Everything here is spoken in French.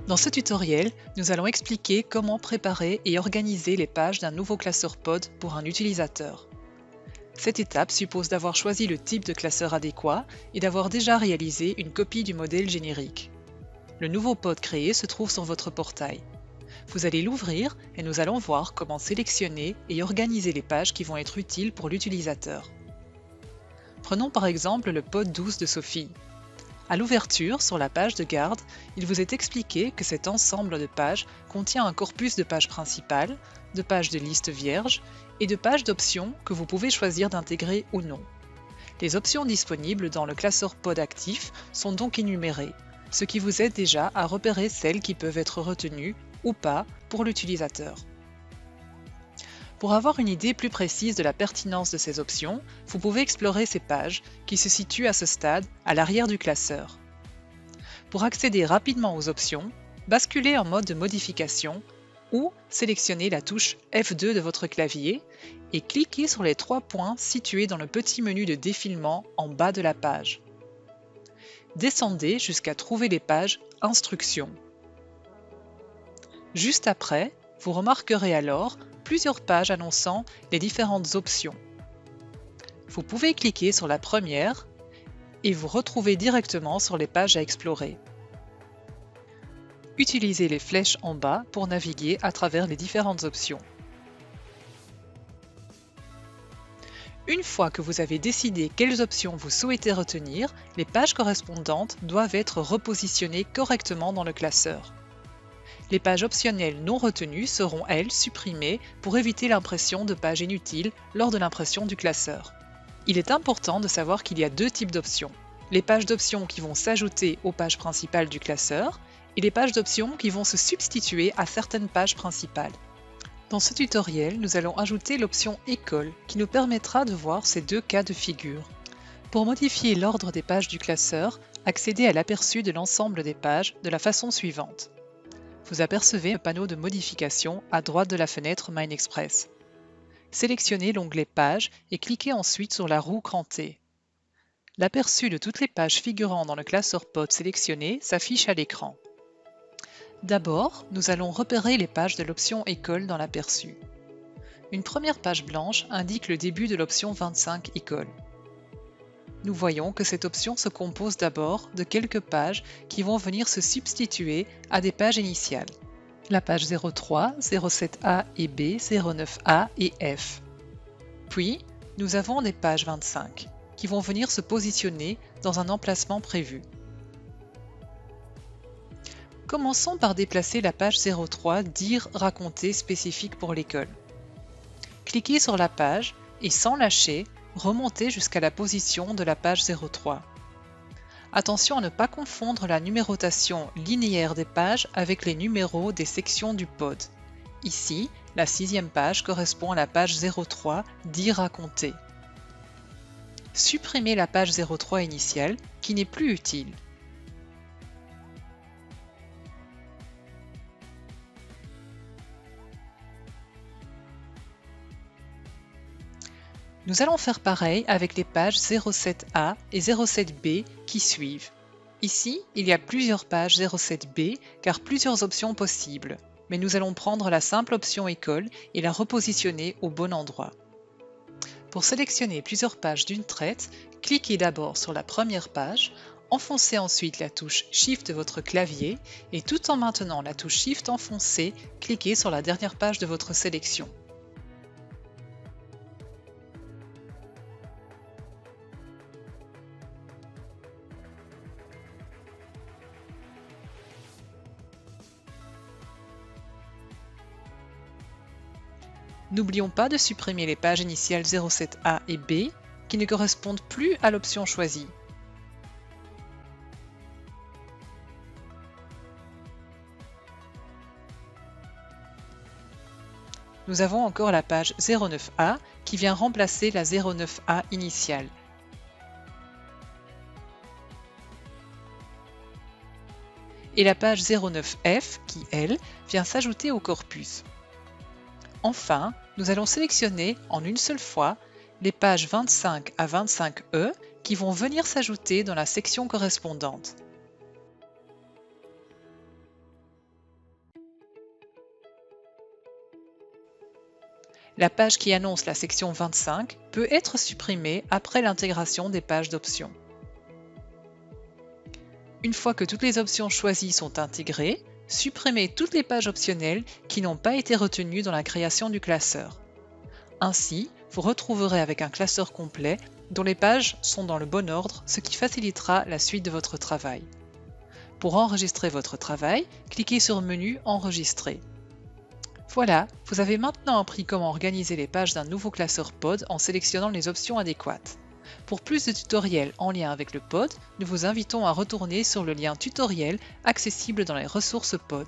Dans ce tutoriel, nous allons expliquer comment préparer et organiser les pages d'un nouveau classeur pod pour un utilisateur. Cette étape suppose d'avoir choisi le type de classeur adéquat et d'avoir déjà réalisé une copie du modèle générique. Le nouveau pod créé se trouve sur votre portail. Vous allez l'ouvrir et nous allons voir comment sélectionner et organiser les pages qui vont être utiles pour l'utilisateur. Prenons par exemple le pod 12 de Sophie. À l'ouverture, sur la page de garde, il vous est expliqué que cet ensemble de pages contient un corpus de pages principales, de pages de liste vierge et de pages d'options que vous pouvez choisir d'intégrer ou non. Les options disponibles dans le classeur pod actif sont donc énumérées, ce qui vous aide déjà à repérer celles qui peuvent être retenues ou pas pour l'utilisateur. Pour avoir une idée plus précise de la pertinence de ces options, vous pouvez explorer ces pages qui se situent à ce stade à l'arrière du classeur. Pour accéder rapidement aux options, basculez en mode de modification ou sélectionnez la touche F2 de votre clavier et cliquez sur les 3 points situés dans le petit menu de défilement en bas de la page. Descendez jusqu'à trouver les pages Instructions. Juste après, vous remarquerez alors plusieurs pages annonçant les différentes options. Vous pouvez cliquer sur la première et vous retrouver directement sur les pages à explorer. Utilisez les flèches en bas pour naviguer à travers les différentes options. Une fois que vous avez décidé quelles options vous souhaitez retenir, les pages correspondantes doivent être repositionnées correctement dans le classeur. Les pages optionnelles non retenues seront, elles, supprimées pour éviter l'impression de pages inutiles lors de l'impression du classeur. Il est important de savoir qu'il y a deux types d'options. Les pages d'options qui vont s'ajouter aux pages principales du classeur et les pages d'options qui vont se substituer à certaines pages principales. Dans ce tutoriel, nous allons ajouter l'option École qui nous permettra de voir ces deux cas de figure. Pour modifier l'ordre des pages du classeur, accédez à l'aperçu de l'ensemble des pages de la façon suivante. Vous apercevez un panneau de modification à droite de la fenêtre MindExpress. Sélectionnez l'onglet Pages et cliquez ensuite sur la roue crantée. L'aperçu de toutes les pages figurant dans le classeur pod sélectionné s'affiche à l'écran. D'abord, nous allons repérer les pages de l'option École dans l'aperçu. Une première page blanche indique le début de l'option 25 École. Nous voyons que cette option se compose d'abord de quelques pages qui vont venir se substituer à des pages initiales. La page 03, 07A et B, 09A et F. Puis, nous avons des pages 25 qui vont venir se positionner dans un emplacement prévu. Commençons par déplacer la page 03 Dire raconter spécifique pour l'école. Cliquez sur la page et sans lâcher, remontez jusqu'à la position de la page 03. Attention à ne pas confondre la numérotation linéaire des pages avec les numéros des sections du pod. Ici, la 6e page correspond à la page 03 Dire raconter. Supprimez la page 03 initiale qui n'est plus utile. Nous allons faire pareil avec les pages 07A et 07B qui suivent. Ici, il y a plusieurs pages 07B car plusieurs options possibles, mais nous allons prendre la simple option École et la repositionner au bon endroit. Pour sélectionner plusieurs pages d'une traite, cliquez d'abord sur la première page, enfoncez ensuite la touche Shift de votre clavier et tout en maintenant la touche Shift enfoncée, cliquez sur la dernière page de votre sélection. N'oublions pas de supprimer les pages initiales 07A et B qui ne correspondent plus à l'option choisie. Nous avons encore la page 09A qui vient remplacer la 09A initiale. Et la page 09F qui, elle, vient s'ajouter au corpus. Enfin, nous allons sélectionner en une seule fois les pages 25 à 25E qui vont venir s'ajouter dans la section correspondante. La page qui annonce la section 25 peut être supprimée après l'intégration des pages d'options. Une fois que toutes les options choisies sont intégrées, supprimez toutes les pages optionnelles qui n'ont pas été retenues dans la création du classeur. Ainsi, vous retrouverez avec un classeur complet dont les pages sont dans le bon ordre, ce qui facilitera la suite de votre travail. Pour enregistrer votre travail, cliquez sur le menu Enregistrer. Voilà, vous avez maintenant appris comment organiser les pages d'un nouveau classeur pod en sélectionnant les options adéquates. Pour plus de tutoriels en lien avec le pod, nous vous invitons à retourner sur le lien tutoriel accessible dans les ressources pod.